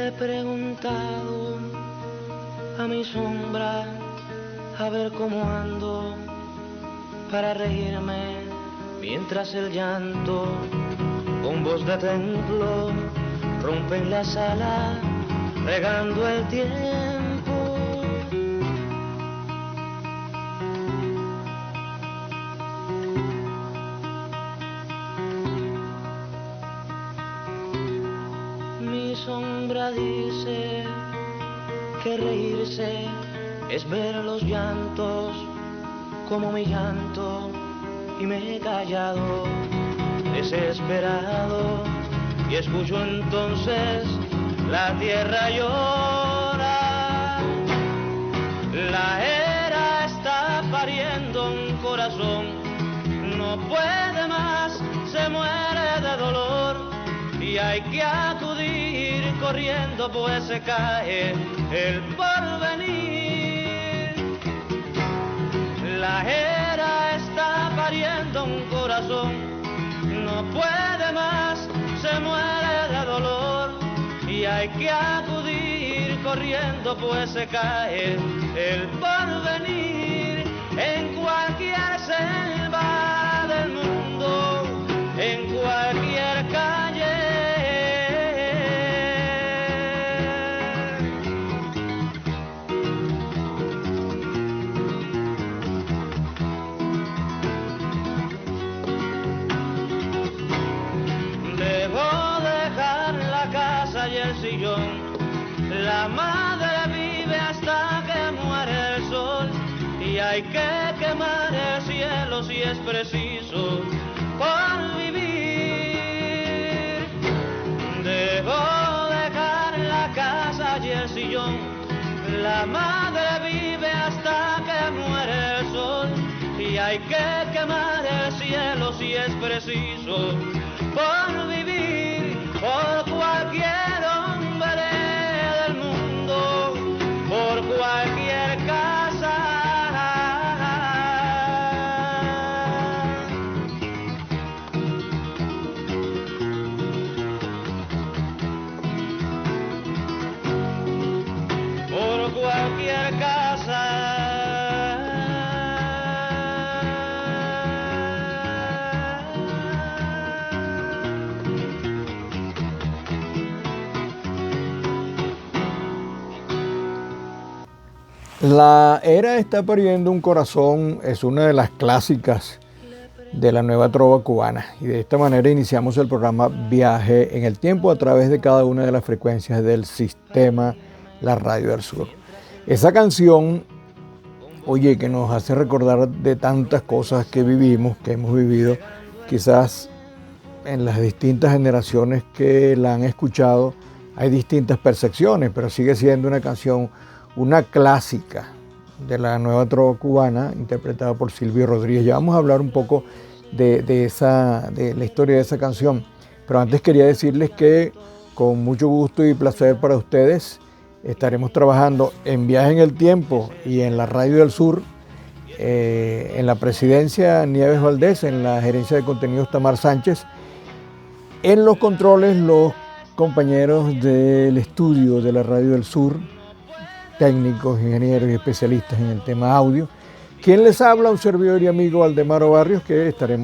Le he preguntado a mi sombra a ver cómo ando para reírme mientras el llanto con voz de templo rompe en la sala regando el tiempo. Mi sombra dice que reírse es ver los llantos como mi llanto, y me he callado, desesperado, y escucho entonces la tierra llora. La era está pariendo un corazón, no puede más, se muere de dolor, y hay que acudir corriendo pues se cae el porvenir. La era está pariendo un corazón, no puede más, se muere de dolor, y hay que acudir corriendo pues se cae el porvenir. En cualquier selva del mundo, en cualquier calle, y el sillón, la madre vive hasta que muere el sol, y hay que quemar el cielo si es preciso por vivir. Debo dejar la casa y el sillón, la madre vive hasta que muere el sol, y hay que quemar el cielo si es preciso por vivir, por cualquier hombre del mundo, por cualquier casa. Por cualquier casa. La era está pariendo un corazón es una de las clásicas de la nueva trova cubana, y de esta manera iniciamos el programa Viaje en el Tiempo a través de cada una de las frecuencias del sistema La Radio del Sur. Esa canción, oye, que nos hace recordar de tantas cosas que vivimos, que hemos vivido, quizás en las distintas generaciones que la han escuchado hay distintas percepciones, pero sigue siendo una canción, una clásica de la nueva trova cubana, interpretada por Silvio Rodríguez. Ya vamos a hablar un poco de la historia de esa canción, pero antes quería decirles que con mucho gusto y placer para ustedes estaremos trabajando en Viaje en el Tiempo y en la Radio del Sur, en la presidencia Nieves Valdés, en la gerencia de contenidos Tamar Sánchez, en los controles los compañeros del estudio de la Radio del Sur, técnicos, ingenieros y especialistas en el tema audio. Quien les habla, un servidor y amigo Valdemaro Barrios, que estaré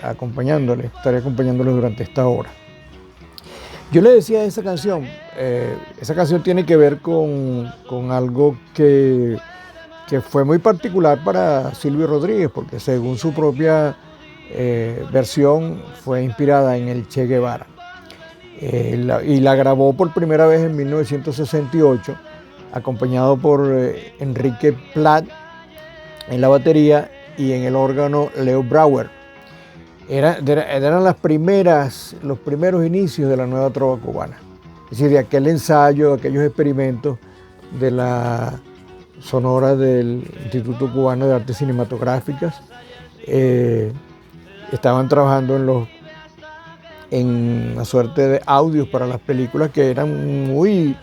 acompañándoles durante esta hora. Yo les decía de esa canción tiene que ver con algo que fue muy particular para Silvio Rodríguez, porque según su propia versión fue inspirada en el Che Guevara. Y la grabó por primera vez en 1968, acompañado por Enrique Plat en la batería y en el órgano Leo Brauer. Eran los primeros inicios de la nueva trova cubana, es decir, de aquel ensayo, de aquellos experimentos de la sonora del Instituto Cubano de Artes Cinematográficas. Estaban trabajando en una suerte de audios para las películas que eran muy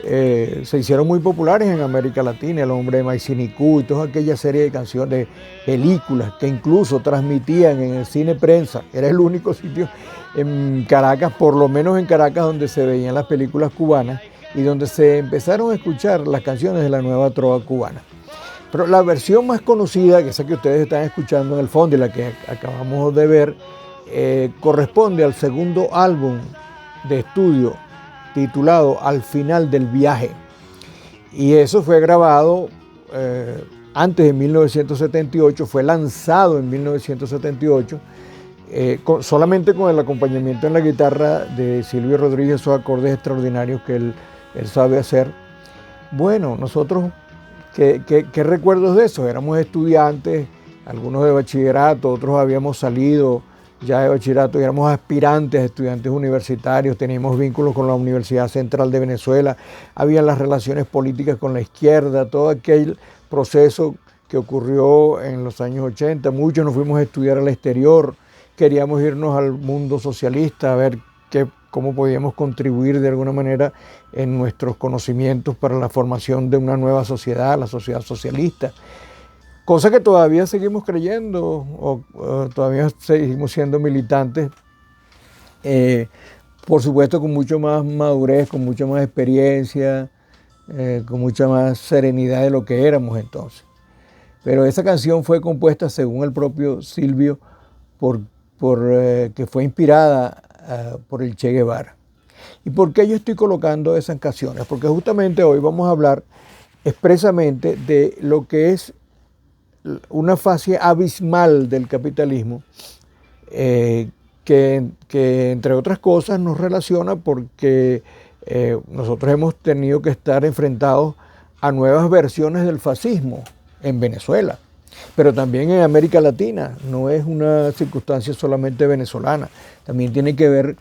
se hicieron muy populares en América Latina, El hombre de Maicinicú y toda aquella serie de canciones, de películas que incluso transmitían en el cine prensa. Era el único sitio en Caracas, por lo menos en Caracas, donde se veían las películas cubanas y donde se empezaron a escuchar las canciones de la nueva trova cubana. Pero la versión más conocida, que esa que ustedes están escuchando en el fondo y la que acabamos de ver, corresponde al segundo álbum de estudio titulado Al final del viaje. Y eso fue grabado antes de 1978, fue lanzado en 1978, solamente con el acompañamiento en la guitarra de Silvio Rodríguez, esos acordes extraordinarios que él sabe hacer. Bueno, nosotros, ¿qué recuerdos de eso? Éramos estudiantes, algunos de bachillerato, otros habíamos salido ya de bachillerato, éramos aspirantes, estudiantes universitarios, teníamos vínculos con la Universidad Central de Venezuela, había las relaciones políticas con la izquierda, todo aquel proceso que ocurrió en los años 80, muchos nos fuimos a estudiar al exterior, queríamos irnos al mundo socialista, a ver cómo podíamos contribuir de alguna manera en nuestros conocimientos para la formación de una nueva sociedad, la sociedad socialista. Cosa que todavía seguimos creyendo o todavía seguimos siendo militantes, por supuesto con mucho más madurez, con mucha más experiencia, con mucha más serenidad de lo que éramos entonces. Pero esa canción fue compuesta, según el propio Silvio, que fue inspirada por el Che Guevara. ¿Y por qué yo estoy colocando esas canciones? Porque justamente hoy vamos a hablar expresamente de lo que es una fase abismal del capitalismo, que entre otras cosas nos relaciona porque nosotros hemos tenido que estar enfrentados a nuevas versiones del fascismo en Venezuela, pero también en América Latina. No es una circunstancia solamente venezolana, también tiene que ver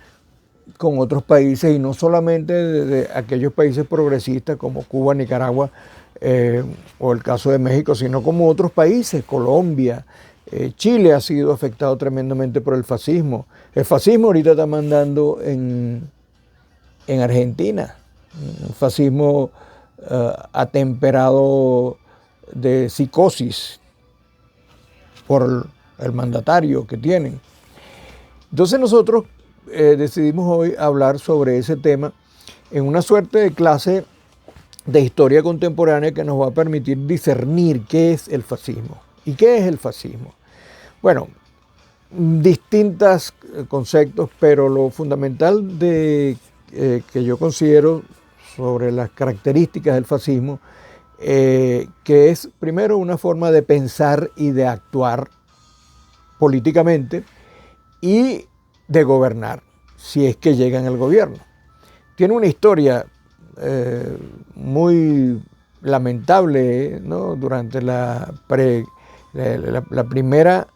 con otros países y no solamente de aquellos países progresistas como Cuba, Nicaragua, o el caso de México, sino como otros países, Colombia, Chile ha sido afectado tremendamente por el fascismo. El fascismo ahorita está mandando en Argentina, un fascismo atemperado de psicosis por el mandatario que tienen. Entonces nosotros decidimos hoy hablar sobre ese tema en una suerte de clase de historia contemporánea que nos va a permitir discernir qué es el fascismo. ¿Y qué es el fascismo? Bueno, distintos conceptos, pero lo fundamental que yo considero sobre las características del fascismo, que es primero una forma de pensar y de actuar políticamente y de gobernar, si es que llegan al gobierno. Tiene una historia muy lamentable, ¿no? Durante la primera,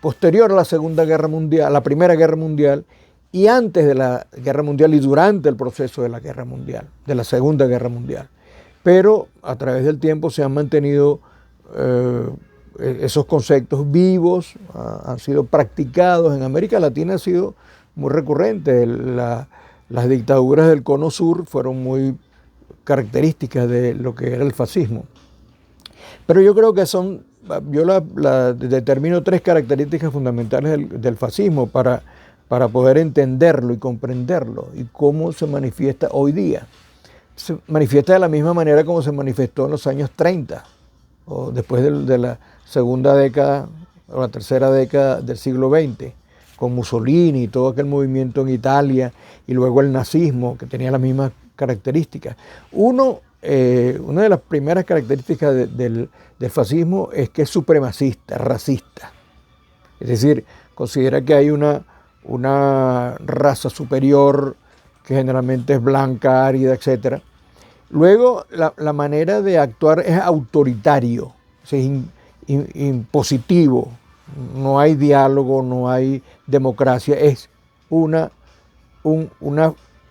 posterior a la Segunda Guerra Mundial, la Primera Guerra Mundial, y antes de la Guerra Mundial y durante el proceso de la Guerra Mundial, de la Segunda Guerra Mundial. Pero a través del tiempo se han mantenido esos conceptos vivos, han sido practicados. En América Latina ha sido muy recurrente. Las dictaduras del Cono Sur fueron muy características de lo que era el fascismo. Pero yo creo que yo determino tres características fundamentales del fascismo para poder entenderlo y comprenderlo y cómo se manifiesta hoy día. Se manifiesta de la misma manera como se manifestó en los años 30 o después de la segunda década o la tercera década del siglo XX, con Mussolini y todo aquel movimiento en Italia, y luego el nazismo, que tenía las mismas características. Una de las primeras características del fascismo es que es supremacista, racista. Es decir, considera que hay una raza superior que generalmente es blanca, árida, etc. Luego, la manera de actuar es autoritario, es impositivo. No hay diálogo, no hay democracia, es un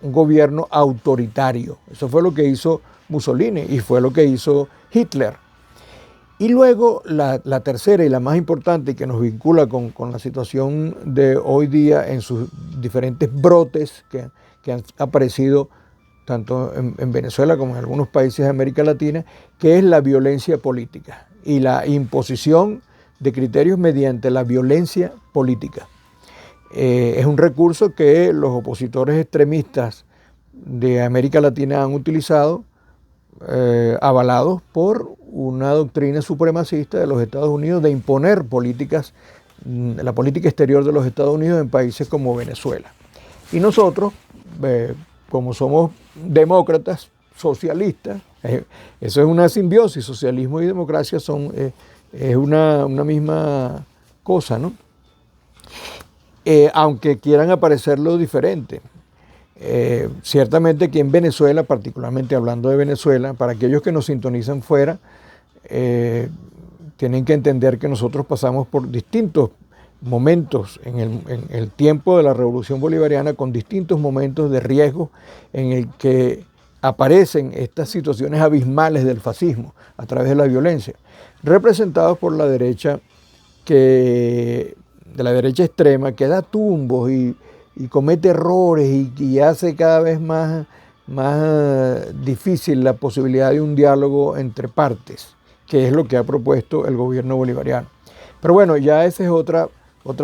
gobierno autoritario. Eso fue lo que hizo Mussolini y fue lo que hizo Hitler. Y luego la tercera y la más importante, y que nos vincula con la situación de hoy día en sus diferentes brotes que han aparecido tanto en Venezuela como en algunos países de América Latina, que es la violencia política y la imposición de criterios mediante la violencia política. Es un recurso que los opositores extremistas de América Latina han utilizado, avalados por una doctrina supremacista de los Estados Unidos de imponer la política exterior de los Estados Unidos en países como Venezuela. Y nosotros, como somos demócratas, socialistas, eso es una simbiosis, socialismo y democracia es una misma cosa, ¿no? Aunque quieran aparecerlo diferente. Ciertamente aquí en Venezuela, particularmente hablando de Venezuela, para aquellos que nos sintonizan fuera, tienen que entender que nosotros pasamos por distintos momentos en el tiempo de la Revolución Bolivariana, con distintos momentos de riesgo en el que aparecen estas situaciones abismales del fascismo a través de la violencia, representados por la derecha de la derecha extrema, que da tumbos y comete errores y hace cada vez más difícil la posibilidad de un diálogo entre partes, que es lo que ha propuesto el gobierno bolivariano. Pero bueno, ya esa es otra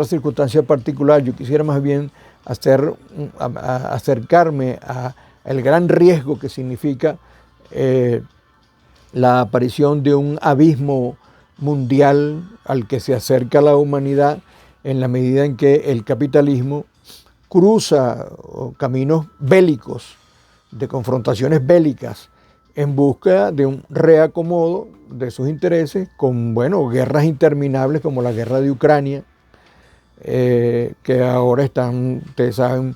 circunstancia particular. Yo quisiera más bien acercarme al gran riesgo que significa la aparición de un abismo mundial al que se acerca la humanidad en la medida en que el capitalismo cruza caminos bélicos, de confrontaciones bélicas, en busca de un reacomodo de sus intereses con, guerras interminables como la guerra de Ucrania, que ahora están, ustedes saben,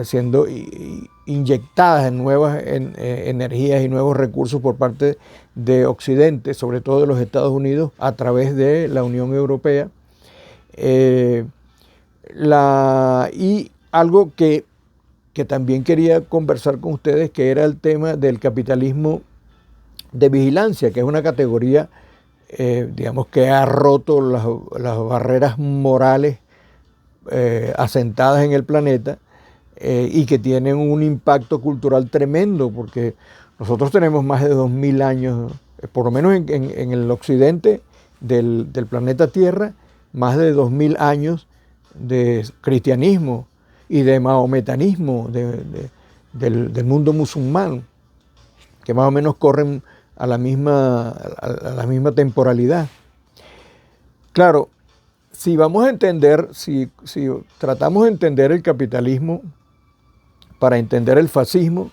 siendo inyectadas en nuevas energías y nuevos recursos por parte de Occidente, sobre todo de los Estados Unidos, a través de la Unión Europea. Y algo que también quería conversar con ustedes, que era el tema del capitalismo de vigilancia, que es una categoría, digamos, que ha roto las barreras morales asentadas en el planeta, y que tienen un impacto cultural tremendo, porque nosotros tenemos más de 2000 años, por lo menos en el occidente del planeta Tierra, más de 2000 años de cristianismo y de mahometanismo del mundo musulmán, que más o menos corren a la misma temporalidad. Claro, si vamos a entender, si tratamos de entender el capitalismo para entender el fascismo,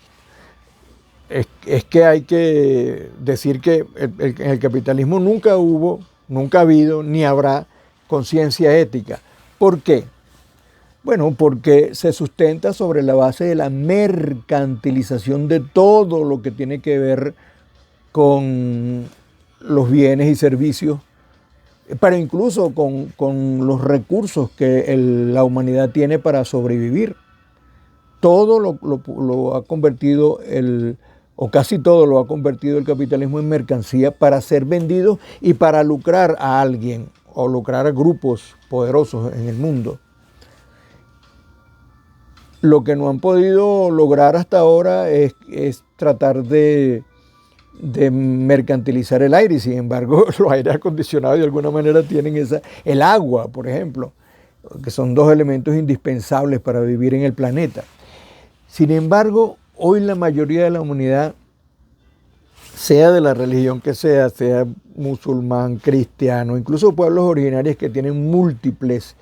es que hay que decir que en el capitalismo nunca ha habido ni habrá conciencia ética. ¿Por qué? Bueno, porque se sustenta sobre la base de la mercantilización de todo lo que tiene que ver con los bienes y servicios, pero incluso con los recursos que la humanidad tiene para sobrevivir. Todo lo ha convertido o casi todo lo ha convertido el capitalismo en mercancía para ser vendido y para lucrar a alguien o lucrar a grupos poderosos en el mundo. Lo que no han podido lograr hasta ahora es tratar de mercantilizar el aire. Sin embargo, los aires acondicionados de alguna manera tienen el agua, por ejemplo, que son dos elementos indispensables para vivir en el planeta. Sin embargo, hoy la mayoría de la humanidad, sea de la religión que sea musulmán, cristiano, incluso pueblos originarios que tienen múltiples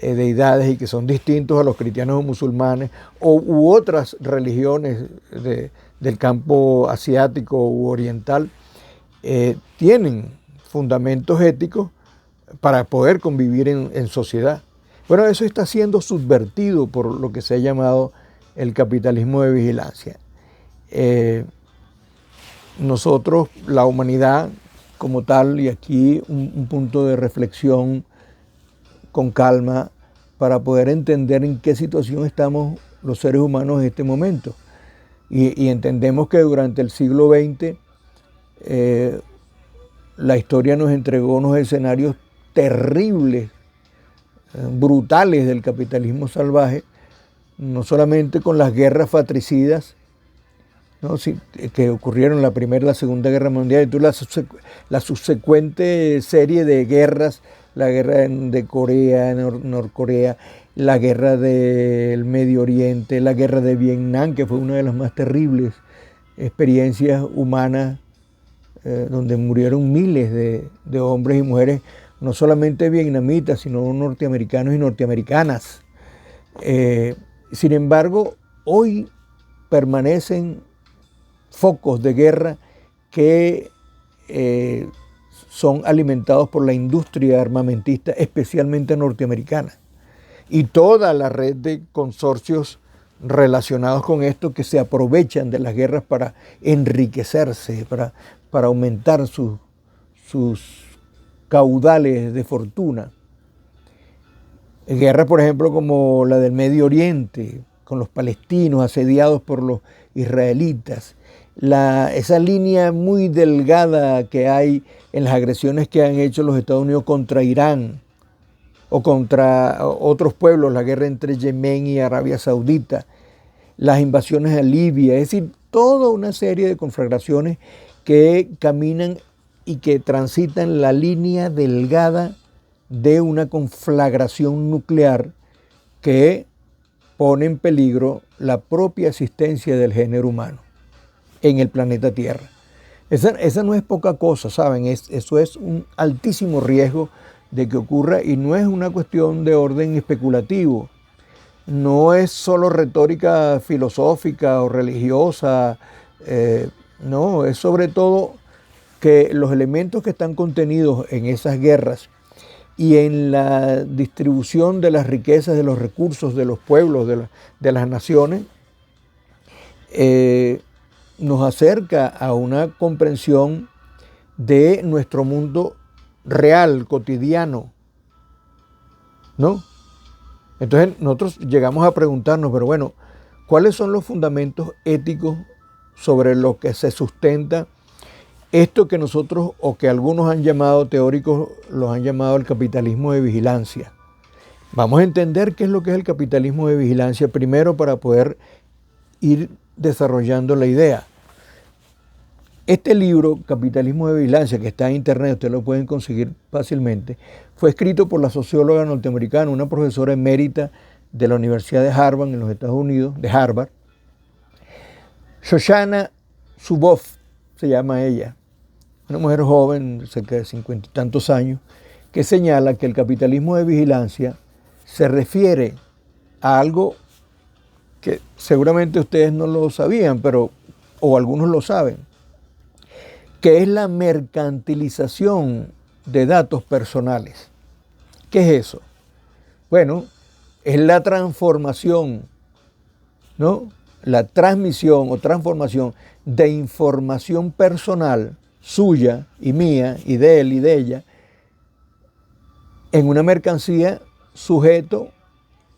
deidades y que son distintos a los cristianos o musulmanes, u otras religiones del campo asiático u oriental, tienen fundamentos éticos para poder convivir en sociedad. Bueno, eso está siendo subvertido por lo que se ha llamado el capitalismo de vigilancia. Nosotros, la humanidad como tal, y aquí un punto de reflexión con calma para poder entender en qué situación estamos los seres humanos en este momento. Y entendemos que durante el siglo XX la historia nos entregó unos escenarios terribles, brutales del capitalismo salvaje, no solamente con las guerras fratricidas ¿no? Sí, que ocurrieron la Primera y la Segunda Guerra Mundial, y tú la subsecuente serie de guerras, la guerra de Corea, Norcorea, la guerra del Medio Oriente, la guerra de Vietnam, que fue una de las más terribles experiencias humanas, donde murieron miles de hombres y mujeres, no solamente vietnamitas, sino norteamericanos y norteamericanas. Sin embargo, hoy permanecen focos de guerra que son alimentados por la industria armamentista, especialmente norteamericana, y toda la red de consorcios relacionados con esto que se aprovechan de las guerras para enriquecerse, para aumentar sus caudales de fortuna. Guerras, por ejemplo, como la del Medio Oriente, con los palestinos asediados por los israelitas. Esa línea muy delgada que hay en las agresiones que han hecho los Estados Unidos contra Irán o contra otros pueblos, la guerra entre Yemen y Arabia Saudita, las invasiones a Libia, es decir, toda una serie de conflagraciones que caminan y que transitan la línea delgada de una conflagración nuclear que pone en peligro la propia existencia del género humano en el planeta Tierra. Esa no es poca cosa, ¿saben? Eso es un altísimo riesgo de que ocurra, y no es una cuestión de orden especulativo, no es solo retórica filosófica o religiosa, no, es sobre todo que los elementos que están contenidos en esas guerras y en la distribución de las riquezas, de los recursos de los pueblos, de las naciones, nos acerca a una comprensión de nuestro mundo real, cotidiano, ¿no? Entonces nosotros llegamos a preguntarnos, pero bueno, ¿cuáles son los fundamentos éticos sobre los que se sustenta esto que nosotros, o que algunos han llamado, teóricos los han llamado, el capitalismo de vigilancia? Vamos a entender qué es lo que es el capitalismo de vigilancia primero para poder ir desarrollando la idea. Este libro, Capitalismo de Vigilancia, que está en internet, ustedes lo pueden conseguir fácilmente, fue escrito por la socióloga norteamericana, una profesora emérita de la Universidad de Harvard en los Estados Unidos, de Harvard, Shoshana Zuboff se llama ella, una mujer joven, cerca de 50 y tantos años, que señala que el capitalismo de vigilancia se refiere a algo que seguramente ustedes no lo sabían, o algunos lo saben, que es la mercantilización de datos personales. ¿Qué es eso? Bueno, es la transformación, ¿no? La transmisión o transformación de información personal suya y mía y de él y de ella en una mercancía sujeto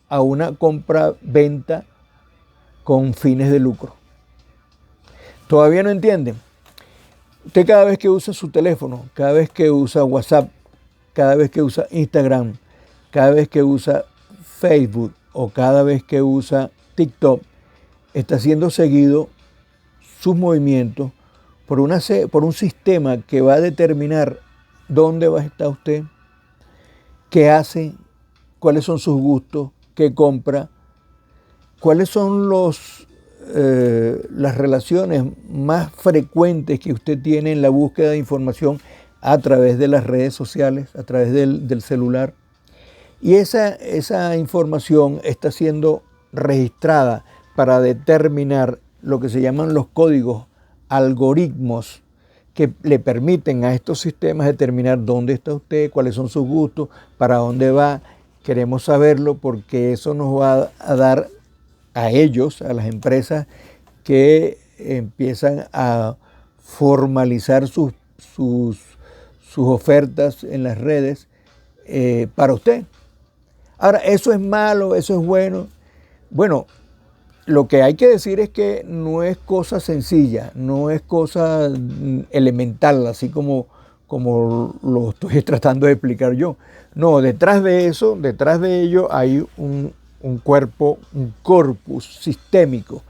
a una compra-venta con fines de lucro. ¿Todavía no entienden? Usted cada vez que usa su teléfono, cada vez que usa WhatsApp, cada vez que usa Instagram, cada vez que usa Facebook o cada vez que usa TikTok, está siendo seguido sus movimientos por un sistema que va a determinar dónde va a estar usted, qué hace, cuáles son sus gustos, qué compra, cuáles son las relaciones más frecuentes que usted tiene en la búsqueda de información a través de las redes sociales, a través del celular. Y esa información está siendo registrada para determinar lo que se llaman los códigos, algoritmos, que le permiten a estos sistemas determinar dónde está usted, cuáles son sus gustos, para dónde va. Queremos saberlo porque eso nos va a dar a ellos, a las empresas que empiezan a formalizar sus ofertas en las redes para usted. Ahora, ¿eso es malo? ¿Eso es bueno? Bueno, lo que hay que decir es que no es cosa sencilla, no es cosa elemental, así como lo estoy tratando de explicar yo. No, detrás de ello hay un cuerpo, un corpus sistémico,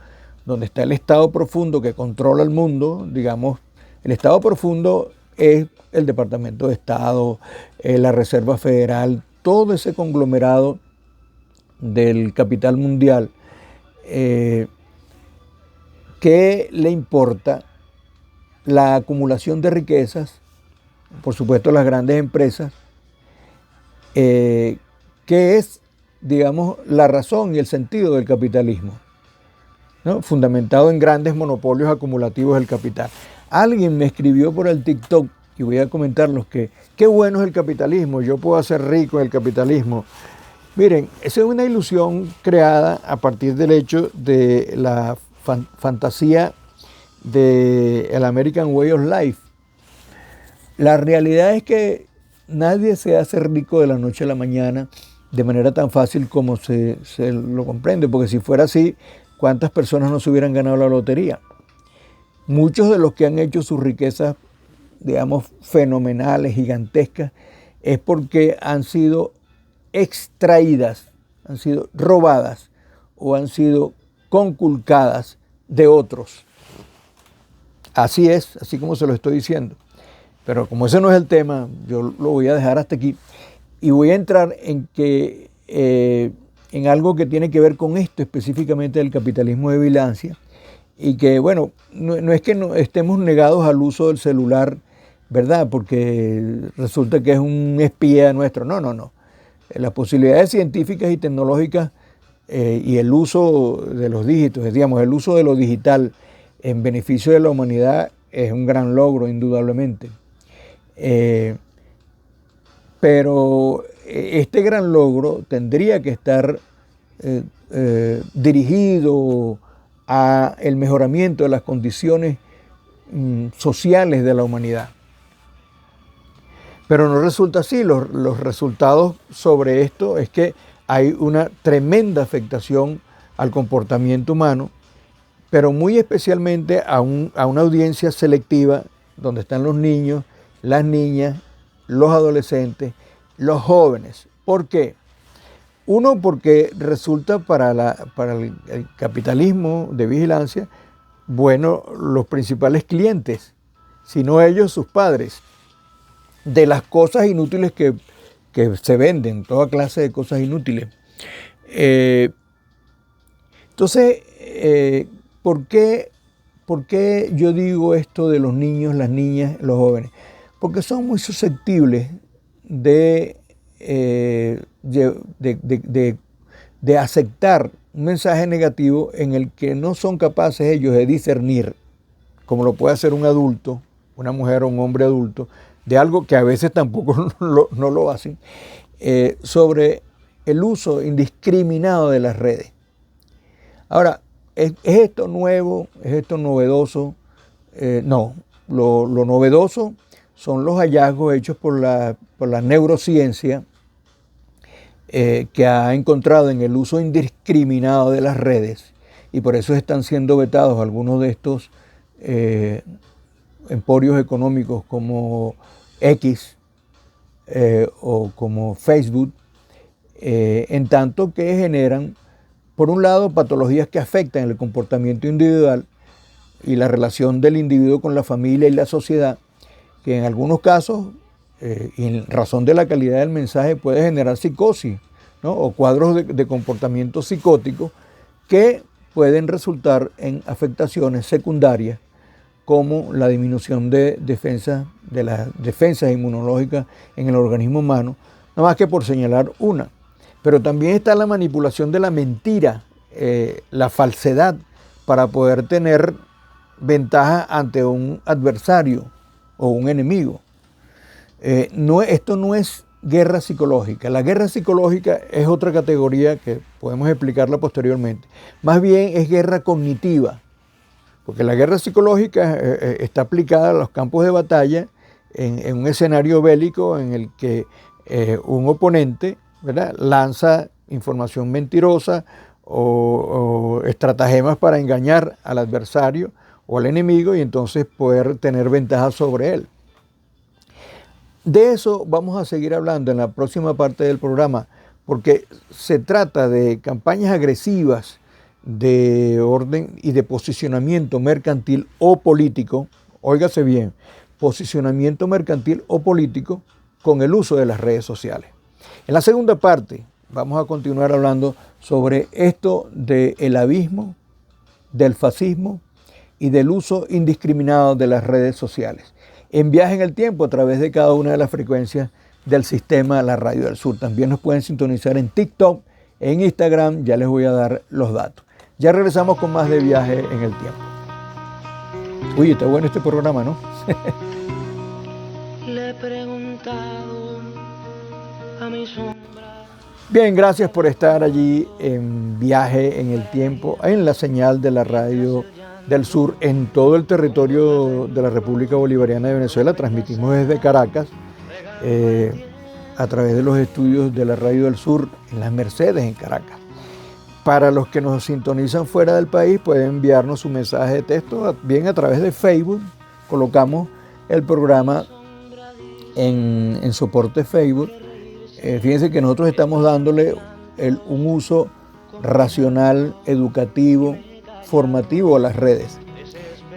donde está el Estado profundo que controla el mundo, digamos, el Estado profundo es el Departamento de Estado, la Reserva Federal, todo ese conglomerado del capital mundial. ¿Qué le importa? La acumulación de riquezas, por supuesto las grandes empresas, que es, digamos, la razón y el sentido del capitalismo, ¿no? Fundamentado en grandes monopolios acumulativos del capital. Alguien me escribió por el TikTok, y voy a comentarlos, que qué bueno es el capitalismo, yo puedo hacer rico en el capitalismo. Miren, esa es una ilusión creada a partir del hecho de la fantasía del American Way of Life. La realidad es que nadie se hace rico de la noche a la mañana de manera tan fácil como se lo comprende, porque si fuera así, ¿cuántas personas no se hubieran ganado la lotería? Muchos de los que han hecho sus riquezas, digamos, fenomenales, gigantescas, es porque han sido extraídas, han sido robadas o han sido conculcadas de otros. Así es, así como se lo estoy diciendo. Pero como ese no es el tema, yo lo voy a dejar hasta aquí y voy a entrar en algo que tiene que ver con esto específicamente del capitalismo de vigilancia, y que, bueno, no es que no estemos negados al uso del celular, ¿verdad? Porque resulta que es un espía nuestro. No. Las posibilidades científicas y tecnológicas y el uso de los dígitos, digamos, el uso de lo digital en beneficio de la humanidad es un gran logro, indudablemente. Pero este gran logro tendría que estar dirigido a el mejoramiento de las condiciones sociales de la humanidad. Pero no resulta así. Los resultados sobre esto es que hay una tremenda afectación al comportamiento humano, pero muy especialmente a una audiencia selectiva donde están los niños, las niñas, los adolescentes, los jóvenes. ¿Por qué? Uno, porque resulta para el capitalismo de vigilancia, bueno, los principales clientes, sino ellos, sus padres, de las cosas inútiles que se venden, toda clase de cosas inútiles. Entonces, ¿por qué yo digo esto de los niños, las niñas, los jóvenes? Porque son muy susceptibles de aceptar un mensaje negativo en el que no son capaces ellos de discernir, como lo puede hacer un adulto, una mujer o un hombre adulto, de algo que a veces tampoco no lo hacen, sobre el uso indiscriminado de las redes. Ahora, ¿es esto nuevo? ¿Es esto novedoso? No, lo novedoso son los hallazgos hechos por la neurociencia, que ha encontrado en el uso indiscriminado de las redes, y por eso están siendo vetados algunos de estos emporios económicos como X o como Facebook, en tanto que generan, por un lado, patologías que afectan el comportamiento individual y la relación del individuo con la familia y la sociedad, que en algunos casos, y en razón de la calidad del mensaje, puede generar psicosis, ¿no? O cuadros de comportamiento psicótico que pueden resultar en afectaciones secundarias, como la disminución de las defensas inmunológicas en el organismo humano, nada más que por señalar una. Pero también está la manipulación de la mentira, la falsedad, para poder tener ventaja ante un adversario o un enemigo. Esto no es guerra psicológica. La guerra psicológica es otra categoría que podemos explicarla posteriormente. Más bien es guerra cognitiva, porque la guerra psicológica está aplicada a los campos de batalla en un escenario bélico en el que un oponente, ¿verdad?, lanza información mentirosa o estratagemas para engañar al adversario o al enemigo y entonces poder tener ventaja sobre él. De eso vamos a seguir hablando en la próxima parte del programa, porque se trata de campañas agresivas de orden y de posicionamiento mercantil o político, óigase bien, posicionamiento mercantil o político con el uso de las redes sociales. En la segunda parte vamos a continuar hablando sobre esto del abismo, del fascismo y del uso indiscriminado de las redes sociales. En Viaje en el Tiempo a través de cada una de las frecuencias del sistema La Radio del Sur. También nos pueden sintonizar en TikTok, en Instagram, ya les voy a dar los datos. Ya regresamos con más de Viaje en el Tiempo. Uy, está bueno este programa, ¿no? Le he preguntado a mi sombra. Bien, gracias por estar allí en Viaje en el Tiempo, en la señal de la Radio del Sur, en todo el territorio de la República Bolivariana de Venezuela. Transmitimos desde Caracas, a través de los estudios de la Radio del Sur, en Las Mercedes, en Caracas. Para los que nos sintonizan fuera del país, pueden enviarnos su mensaje de texto, bien a través de Facebook. Colocamos el programa en soporte Facebook. Fíjense que nosotros estamos dándole un uso racional, educativo, formativo a las redes.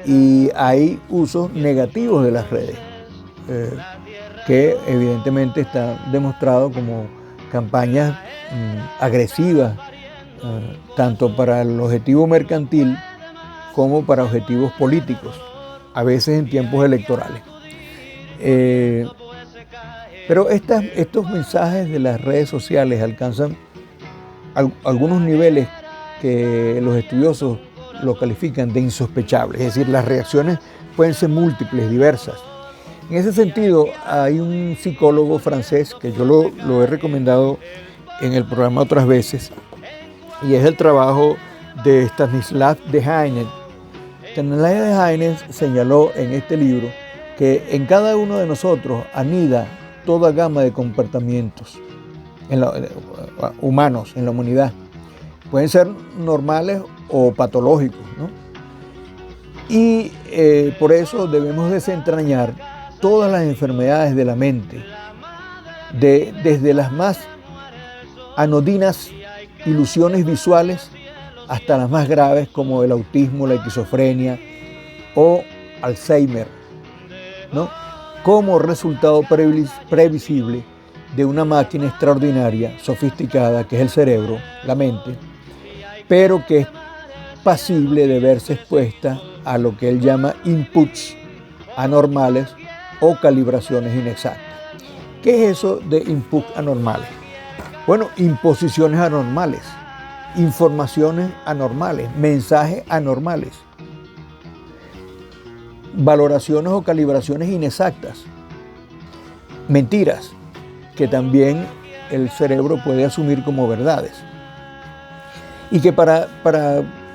Y hay usos negativos de las redes, que evidentemente están demostrados como campañas agresivas, tanto para el objetivo mercantil como para objetivos políticos, a veces en tiempos electorales. Pero estos mensajes de las redes sociales alcanzan algunos niveles que los estudiosos lo califican de insospechables, es decir, las reacciones pueden ser múltiples, diversas. En ese sentido, hay un psicólogo francés que yo lo he recomendado en el programa otras veces, y es el trabajo de Stanislas Dehaene. Stanislas Dehaene señaló en este libro que en cada uno de nosotros anida toda gama de comportamientos humanos en la humanidad. Pueden ser normales o patológicos, ¿no? Y por eso debemos desentrañar todas las enfermedades de la mente, desde las más anodinas ilusiones visuales hasta las más graves como el autismo, la esquizofrenia o Alzheimer, ¿no? Como resultado previsible de una máquina extraordinaria, sofisticada, que es el cerebro, la mente, pero que es pasible de verse expuesta a lo que él llama inputs anormales o calibraciones inexactas. ¿Qué es eso de inputs anormales? Bueno, imposiciones anormales, informaciones anormales, mensajes anormales, valoraciones o calibraciones inexactas, mentiras que también el cerebro puede asumir como verdades. Y que para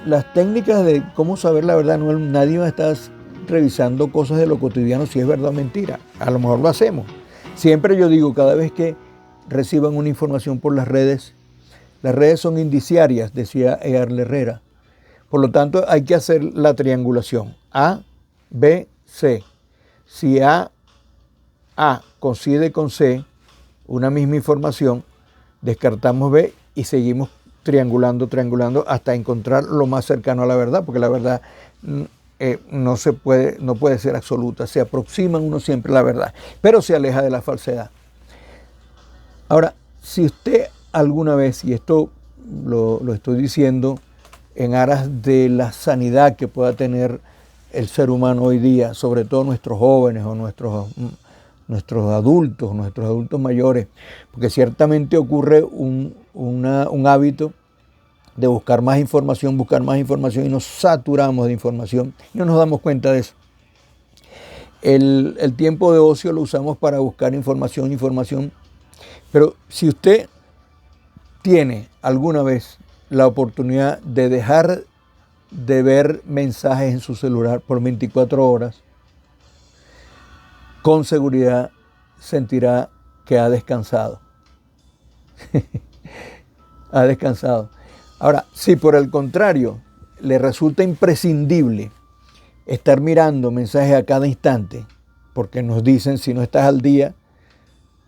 las técnicas de cómo saber la verdad, nadie va a estar revisando cosas de lo cotidiano si es verdad o mentira. A lo mejor lo hacemos. Siempre yo digo, cada vez que reciban una información por las redes son indiciarias, decía Eyarle Herrera. Por lo tanto, hay que hacer la triangulación. A, B, C. Si A coincide con C, una misma información, descartamos B y seguimos triangulando hasta encontrar lo más cercano a la verdad, porque la verdad no puede ser absoluta. Se aproxima uno siempre a la verdad, pero se aleja de la falsedad. Ahora, si usted alguna vez, y esto lo estoy diciendo en aras de la sanidad que pueda tener el ser humano hoy día, sobre todo nuestros jóvenes o nuestros adultos mayores, porque ciertamente ocurre un hábito de buscar más información y nos saturamos de información y no nos damos cuenta de eso. El tiempo de ocio lo usamos para buscar información, pero si usted tiene alguna vez la oportunidad de dejar de ver mensajes en su celular por 24 horas, con seguridad sentirá que ha descansado. Ha descansado. Ahora, si por el contrario le resulta imprescindible estar mirando mensajes a cada instante, porque nos dicen si no estás al día,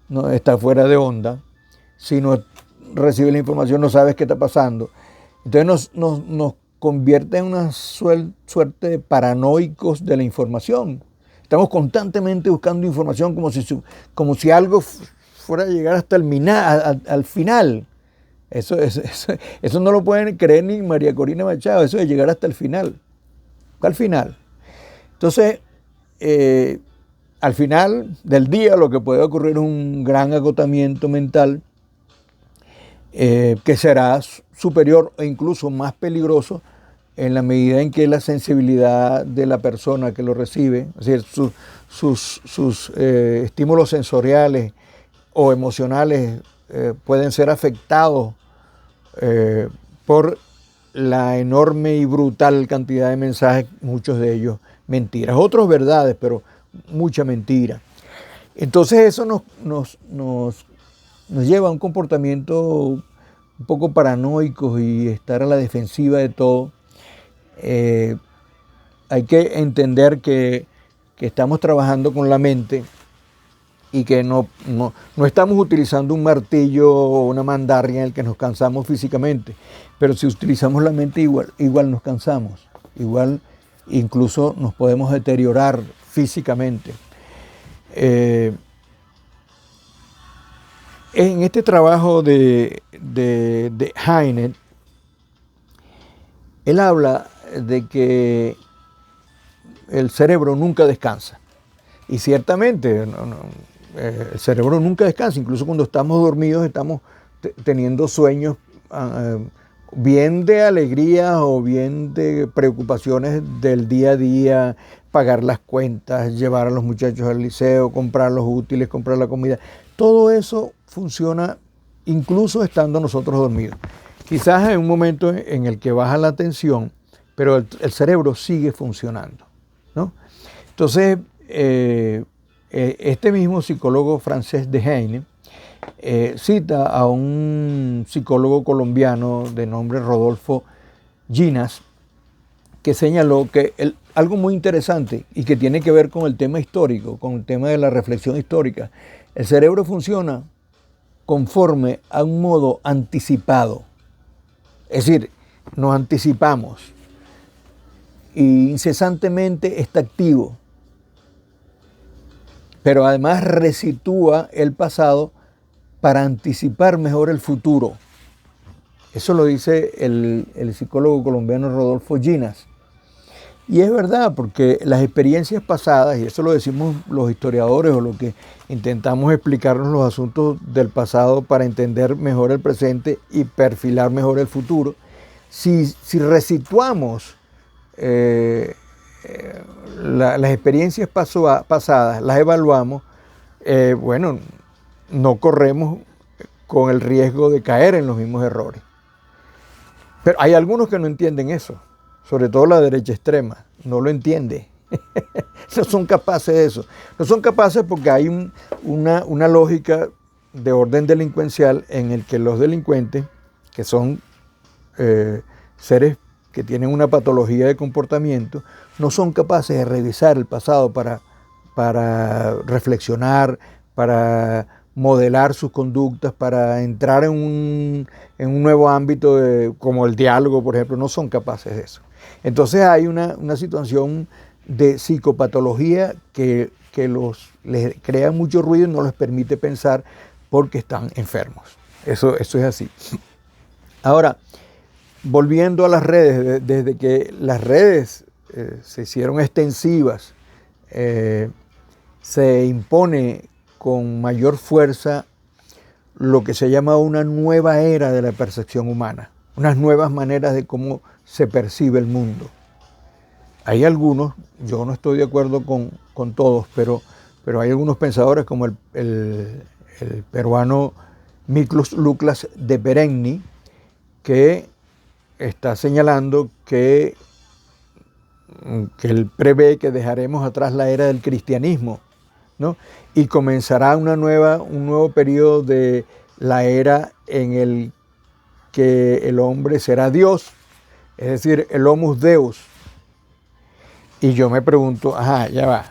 no estás fuera de onda, si no recibes la información no sabes qué está pasando, Entonces nos convierte en una suerte de paranoicos de la información. Estamos constantemente buscando información como si algo fuera a llegar hasta al final. Eso no lo pueden creer ni María Corina Machado, eso de llegar hasta el final. ¿Cuál final? Entonces, al final del día lo que puede ocurrir es un gran agotamiento mental que será superior e incluso más peligroso en la medida en que la sensibilidad de la persona que lo recibe, es decir, sus estímulos sensoriales o emocionales pueden ser afectados por la enorme y brutal cantidad de mensajes, muchos de ellos mentiras, otros verdades, pero mucha mentira. Entonces eso nos lleva a un comportamiento un poco paranoico y estar a la defensiva de todo. Hay que entender que estamos trabajando con la mente y que no estamos utilizando un martillo o una mandarria en el que nos cansamos físicamente, pero si utilizamos la mente igual nos cansamos, igual incluso nos podemos deteriorar físicamente. En este trabajo de Heine, él habla de que el cerebro nunca descansa. Y ciertamente el cerebro nunca descansa, incluso cuando estamos dormidos estamos teniendo sueños bien de alegría o bien de preocupaciones del día a día, pagar las cuentas, llevar a los muchachos al liceo, comprar los útiles, comprar la comida. Todo eso funciona incluso estando nosotros dormidos. Quizás en un momento en el que baja la tensión, pero el cerebro sigue funcionando, ¿no? Entonces, este mismo psicólogo francés de Heine cita a un psicólogo colombiano de nombre Rodolfo Ginás, que señaló que algo muy interesante y que tiene que ver con el tema histórico, con el tema de la reflexión histórica. El cerebro funciona conforme a un modo anticipado. Es decir, nos anticipamos y incesantemente está activo, pero además resitúa el pasado para anticipar mejor el futuro. Eso lo dice el psicólogo colombiano Rodolfo Ginás. Y es verdad, porque las experiencias pasadas, y eso lo decimos los historiadores o lo que intentamos explicarnos los asuntos del pasado para entender mejor el presente y perfilar mejor el futuro, si resituamos las experiencias pasadas, las evaluamos, bueno, no corremos con el riesgo de caer en los mismos errores. Pero hay algunos que no entienden eso. Sobre todo la derecha extrema, no lo entiende. No son capaces de eso. No son capaces porque hay una lógica de orden delincuencial en el que los delincuentes, que son seres que tienen una patología de comportamiento, no son capaces de revisar el pasado para reflexionar, para modelar sus conductas, para entrar en un nuevo ámbito como el diálogo, por ejemplo. No son capaces de eso. Entonces hay una situación de psicopatología que les crea mucho ruido y no les permite pensar porque están enfermos. Eso es así. Ahora, volviendo a las redes, desde que las redes se hicieron extensivas, se impone con mayor fuerza lo que se llama una nueva era de la percepción humana, unas nuevas maneras de cómo se percibe el mundo. Hay algunos, yo no estoy de acuerdo con todos, pero hay algunos pensadores como el peruano Miklós Luklas de Perenni, que está señalando que él prevé que dejaremos atrás la era del cristianismo, ¿no? Y comenzará un nuevo periodo de la era en el que el hombre será Dios, es decir, el Homus Deus. Y yo me pregunto, ya va,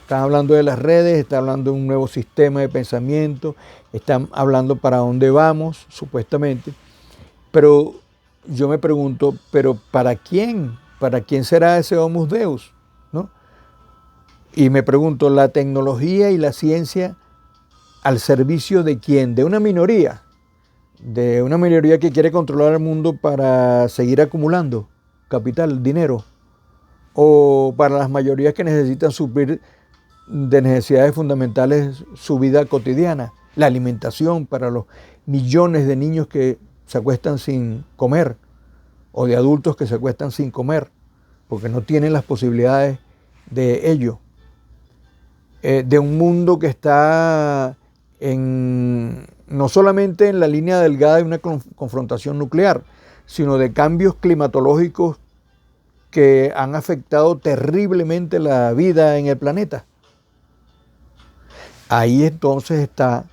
están hablando de las redes, están hablando de un nuevo sistema de pensamiento, están hablando para dónde vamos, supuestamente, pero yo me pregunto, pero ¿para quién? ¿Para quién será ese Homus Deus? ¿No? Y me pregunto, ¿la tecnología y la ciencia al servicio de quién? ¿De una minoría? ¿De una minoría que quiere controlar el mundo para seguir acumulando capital, dinero? ¿O para las mayorías que necesitan suplir de necesidades fundamentales su vida cotidiana? La alimentación para los millones de niños que se acuestan sin comer o de adultos que se acuestan sin comer porque no tienen las posibilidades de ello. De un mundo que está no solamente en la línea delgada de una confrontación nuclear, sino de cambios climatológicos que han afectado terriblemente la vida en el planeta. Ahí entonces está,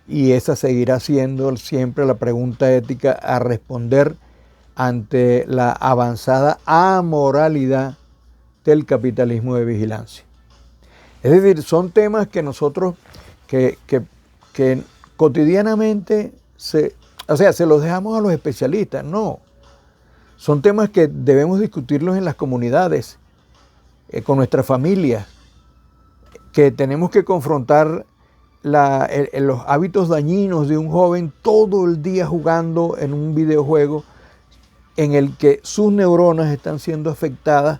y esa seguirá siendo siempre la pregunta ética a responder ante la avanzada amoralidad del capitalismo de vigilancia. Es decir, son temas que nosotros, que cotidianamente se los dejamos a los especialistas. No, son temas que debemos discutirlos en las comunidades, con nuestras familias, que tenemos que confrontar los hábitos dañinos de un joven todo el día jugando en un videojuego en el que sus neuronas están siendo afectadas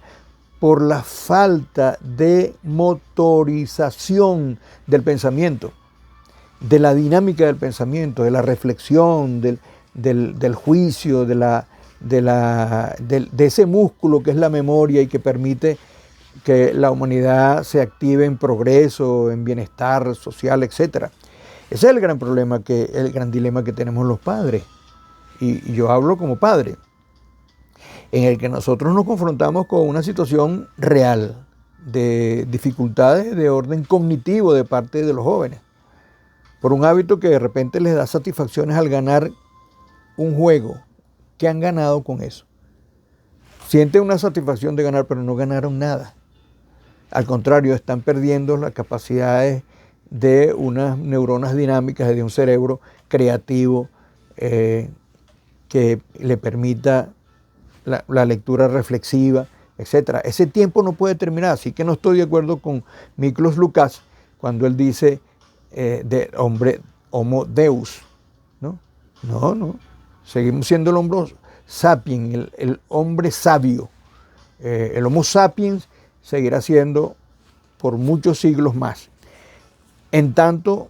por la falta de motorización del pensamiento, de la dinámica del pensamiento, de la reflexión, del juicio, de ese músculo que es la memoria y que permite que la humanidad se active en progreso, en bienestar social, etc. Ese es el gran problema, el gran dilema que tenemos los padres. Y yo hablo como padre, en el que nosotros nos confrontamos con una situación real de dificultades de orden cognitivo de parte de los jóvenes, por un hábito que de repente les da satisfacciones al ganar un juego. ¿Qué han ganado con eso? Sienten una satisfacción de ganar, pero no ganaron nada. Al contrario, están perdiendo las capacidades de unas neuronas dinámicas, de un cerebro creativo que le permita la lectura reflexiva, etc. Ese tiempo no puede terminar, así que no estoy de acuerdo con Miklos Lukács cuando él dice de hombre, homo deus, ¿no? No, seguimos siendo el hombre sapiens, el hombre sabio. El homo sapiens seguirá siendo por muchos siglos más. En tanto,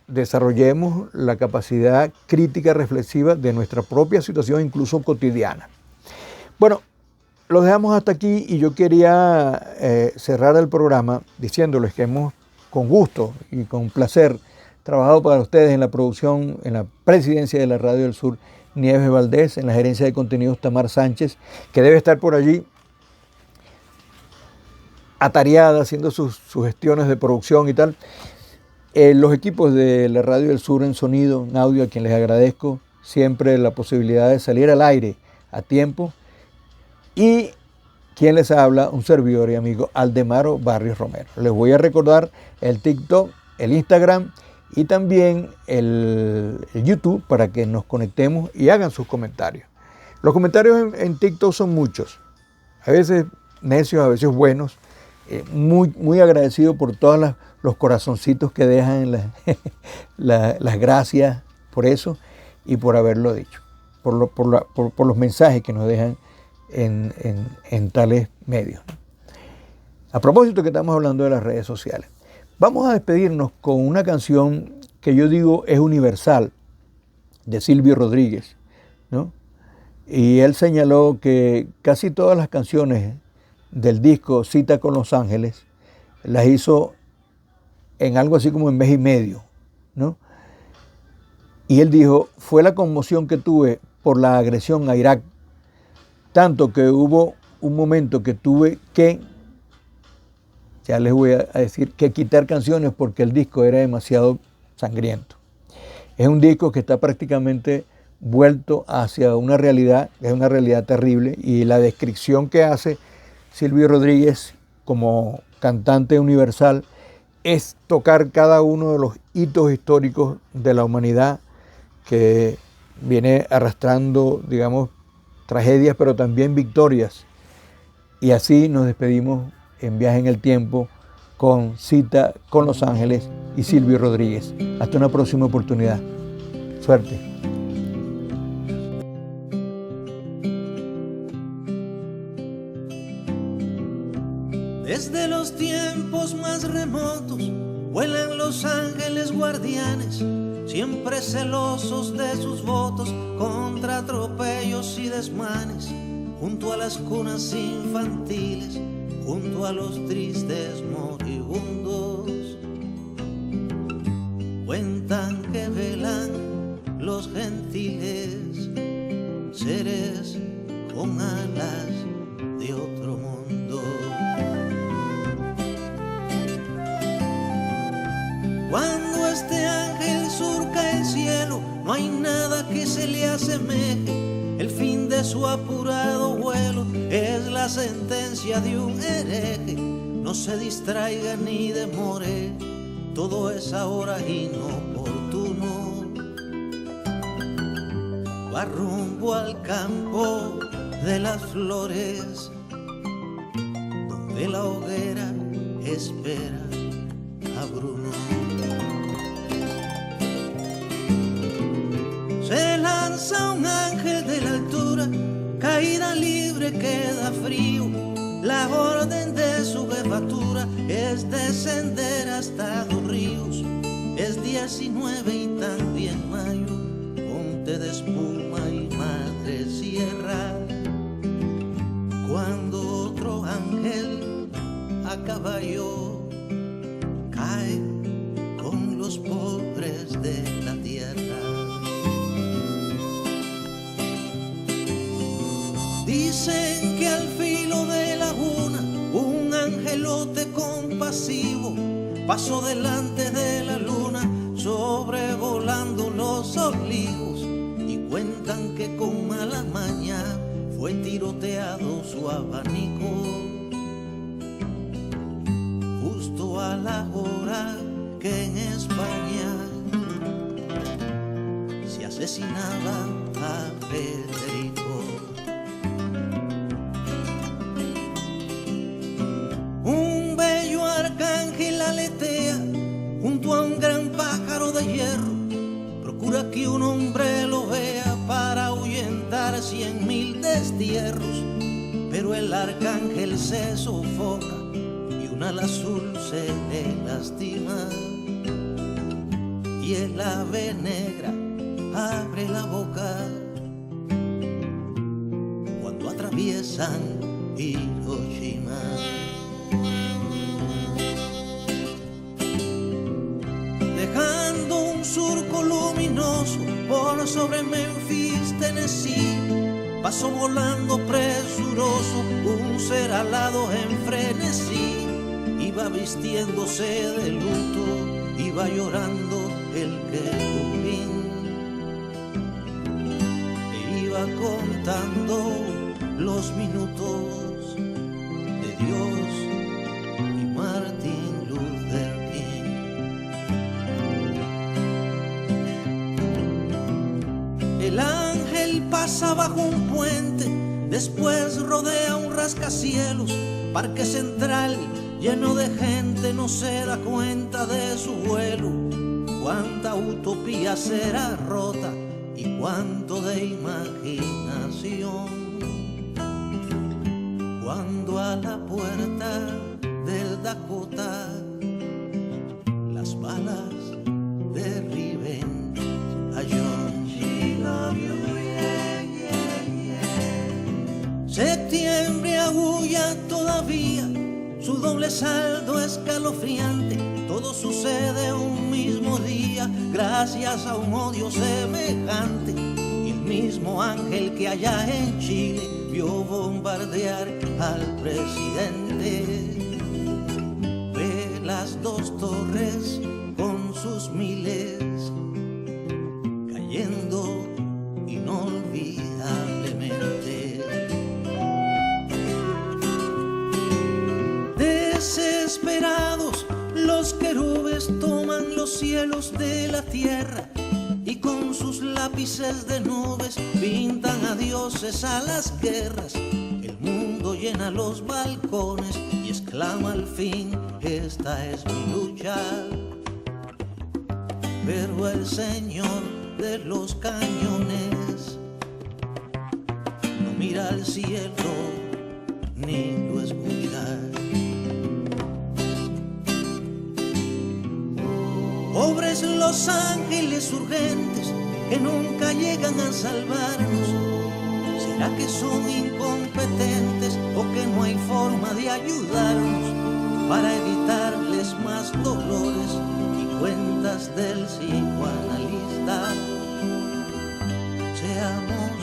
desarrollemos la capacidad crítica reflexiva de nuestra propia situación, incluso cotidiana. Bueno, los dejamos hasta aquí y yo quería cerrar el programa diciéndoles que hemos con gusto y con placer trabajado para ustedes en la producción, en la presidencia de la Radio del Sur, Nieves Valdés, en la gerencia de contenidos Tamar Sánchez, que debe estar por allí atareada haciendo sus gestiones de producción y tal. Los equipos de la Radio del Sur en sonido, en audio, a quien les agradezco siempre la posibilidad de salir al aire a tiempo. Y quien les habla, un servidor y amigo, Aldemaro Barrios Romero. Les voy a recordar el TikTok, el Instagram y también el YouTube para que nos conectemos y hagan sus comentarios. Los comentarios en TikTok son muchos, a veces necios, a veces buenos. Muy agradecido por todos los corazoncitos que dejan, las gracias por eso y por haberlo dicho, por los mensajes que nos dejan en tales medios. A propósito que estamos hablando de las redes sociales, vamos a despedirnos con una canción que yo digo es universal, de Silvio Rodríguez, ¿no? Y él señaló que casi todas las canciones del disco Cita con Los Ángeles las hizo en algo así como en mes y medio, ¿no? Y él dijo, fue la conmoción que tuve por la agresión a Irak, tanto que hubo un momento que tuve que, ya les voy a decir, que quitar canciones porque el disco era demasiado sangriento. Es un disco que está prácticamente vuelto hacia una realidad, es una realidad terrible, y la descripción que hace Silvio Rodríguez como cantante universal es tocar cada uno de los hitos históricos de la humanidad que viene arrastrando, digamos, tragedias, pero también victorias. Y así nos despedimos en Viaje en el Tiempo con Cita con Los Ángeles y Silvio Rodríguez. Hasta una próxima oportunidad. Suerte. Desde los tiempos más remotos vuelan los ángeles guardianes, siempre celosos de sus votos contra atropellos y desmanes, junto a las cunas infantiles, junto a los tristes moribundos. Cuentan que velan los gentiles, seres con alas de otro mundo. Cuando este ángel surca el cielo, no hay nada que se le asemeje. El fin de su apurado vuelo es la sentencia de un hereje. No se distraiga ni demore, todo es ahora inoportuno. Va rumbo al campo de las flores, donde la hoguera espera a Bruno. Se lanza un ángel de la altura, caída libre queda frío. La orden de su jefatura es descender hasta los ríos. Es 19 y también mayo, monte de espuma y madre sierra. Cuando otro ángel a caballo cae con los pobres de la tierra. Dicen que al filo de la laguna un angelote compasivo pasó delante de la luna sobrevolando los olivos, y cuentan que con mala maña fue tiroteado su abanico justo a la hora que en España se asesinaba a Federico. Un bello arcángel aletea junto a un gran pájaro de hierro, procura que un hombre lo vea para ahuyentar 100.000 destierros, pero el arcángel se sofoca y un ala azul se le lastima, y el ave negra abre la boca cuando atraviesan Hiroshima. Dejando un surco luminoso por sobre Memphis, Tennessee, pasó volando presuroso un ser alado en frenesí. Iba vistiéndose de luto, iba llorando el querubín, e iba contando los minutos de Dios y Martin Luther King. El ángel pasa bajo un puente, después rodea un rascacielos, parque central lleno de gente, no se da cuenta de su vuelo. Cuánta utopía será rota y cuánto de imaginación, cuando a la puerta del Dakota las balas derriben a John. Septiembre aúlla todavía, su doble saldo escalofriante. Todo sucede un mismo día, gracias a un odio semejante. Y el mismo ángel que allá en Chile vio bombardear al presidente, ve las dos torres con sus miles cayendo inolvidablemente. Desesperados, los querubes toman los cielos de la tierra y con sus lápices de nubes pintan a Dios cesa las guerras, el mundo llena los balcones y exclama al fin, esta es mi lucha. Pero el Señor de los cañones no mira al cielo ni lo escucha. Pobres los ángeles urgentes que nunca llegan a salvarnos. ¿Será que son incompetentes o que no hay forma de ayudarnos para evitarles más dolores y cuentas del psicoanalista? Seamos